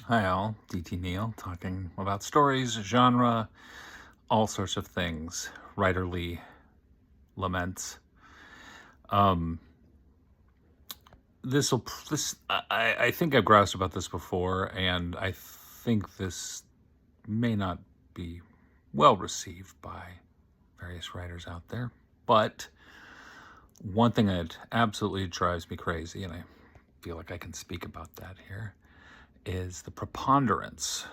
Hi all, DT Neil, talking about stories, genre, all sorts of things, writerly laments. Um, I think I've groused about this before, and I think this may not be well received by various writers out there. But one thing that absolutely drives me crazy, and I feel like I can speak about that here, is the preponderance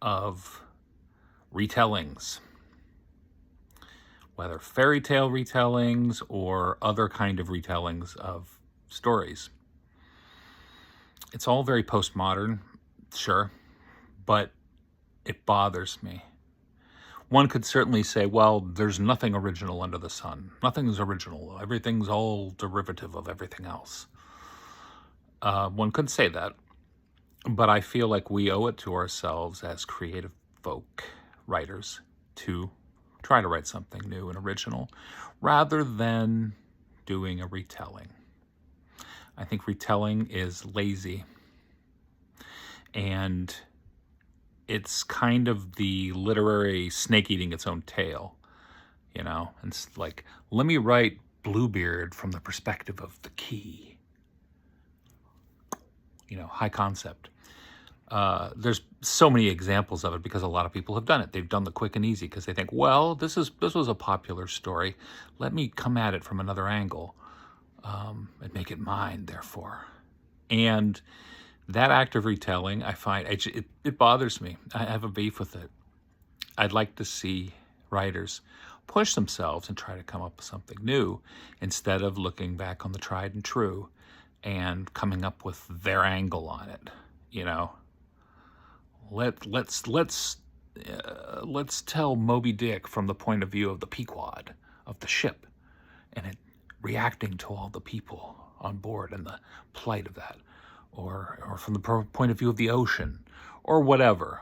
of retellings, whether fairy tale retellings or other kind of retellings of stories. It's all very postmodern, sure, but it bothers me. One could certainly say, well, there's nothing original under the sun. Nothing's original. Everything's all derivative of everything else. One could say that, but I feel like we owe it to ourselves as creative folk writers to try to write something new and original rather than doing a retelling. I think retelling is lazy, and it's kind of the literary snake eating its own tail, you know? It's like, let me write Bluebeard from the perspective of the key. High concept. There's so many examples of it because a lot of people have done it. They've done the quick and easy because they think, well, this was a popular story. Let me come at it from another angle and make it mine, therefore. And that act of retelling, I find, it bothers me. I have a beef with it. I'd like to see writers push themselves and try to come up with something new instead of looking back on the tried and true and coming up with their angle on it. Let's tell Moby Dick from the point of view of the Pequod, of the ship, and it reacting to all the people on board and the plight of that, or from the point of view of the ocean, or whatever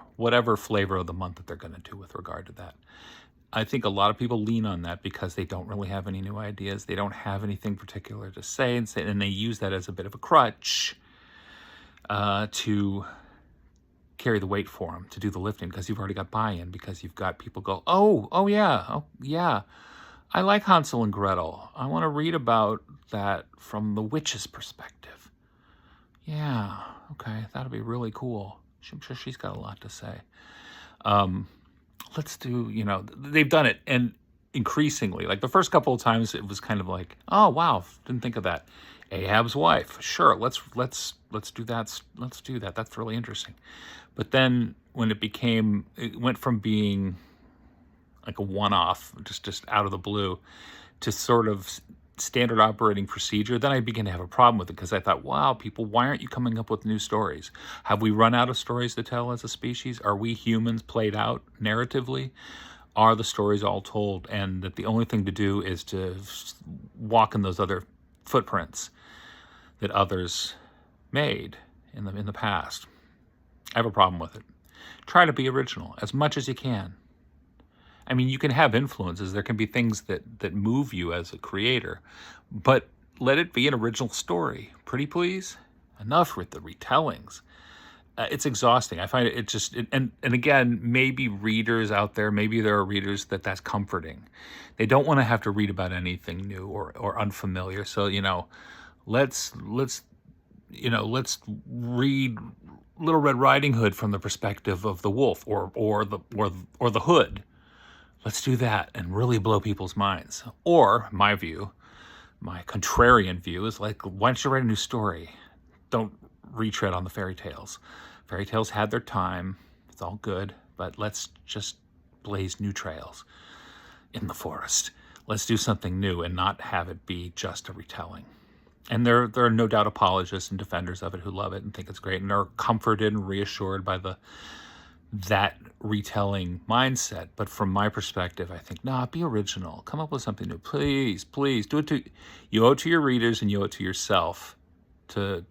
flavor of the month that they're going to do with regard to that. I think a lot of people lean on that because they don't really have any new ideas. They don't have anything particular to say, and they use that as a bit of a crutch to carry the weight for them, to do the lifting, because you've already got buy-in, because you've got people go, oh yeah, I like Hansel and Gretel. I want to read about that from the witch's perspective. Yeah, okay, that'll be really cool. I'm sure she's got a lot to say. Let's do, they've done it, and increasingly, like the first couple of times, it was kind of like, oh wow, didn't think of that. Ahab's wife, sure, let's do that. Let's do that. That's really interesting. But then when it went from being like a one-off, just out of the blue, to sort of standard operating procedure, then I began to have a problem with it because I thought, wow, people, why aren't you coming up with new stories? Have we run out of stories to tell as a species? Are we humans played out narratively? Are the stories all told, and that the only thing to do is to walk in those other footprints that others made in the past? I have a problem with it. Try to be original as much as you can. I mean, you can have influences. There can be things that move you as a creator, but let it be an original story. Pretty please? Enough with the retellings. It's exhausting. I find and again, maybe readers out there, maybe there are readers that's comforting. They don't want to have to read about anything new or unfamiliar. So, let's read Little Red Riding Hood from the perspective of the wolf or the hood. Let's do that and really blow people's minds. Or my contrarian view is like, why don't you write a new story? Don't retread on the fairy tales. Fairy tales had their time. It's all good, but let's just blaze new trails in the forest. Let's do something new and not have it be just a retelling. And there are no doubt apologists and defenders of it who love it and think it's great and are comforted and reassured by that retelling mindset. But from my perspective, I think, be original. Come up with something new. Please do it. You owe it to your readers and you owe it to yourself to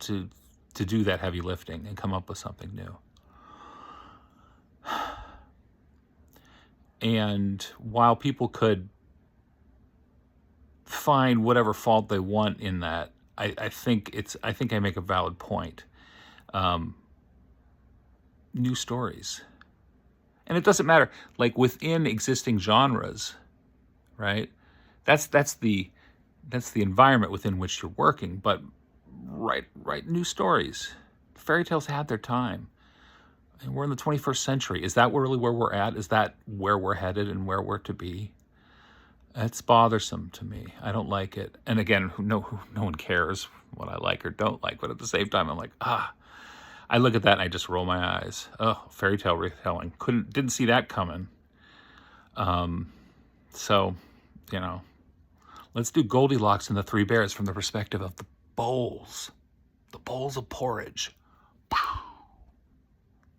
do that heavy lifting and come up with something new. And while people could find whatever fault they want in that, I think I make a valid point. new stories. And it doesn't matter, like within existing genres, right? That's the environment within which you're working. But write new stories. Fairy tales had their time. And we're in the 21st century. Is that really where we're at? Is that where we're headed and where we're to be? It's bothersome to me. I don't like it. And again, no one cares what I like or don't like. But at the same time, I'm like, I look at that and I just roll my eyes. Oh, fairy tale retelling. Didn't see that coming. So, you know, let's do Goldilocks and the Three Bears from the perspective of the bowls of porridge.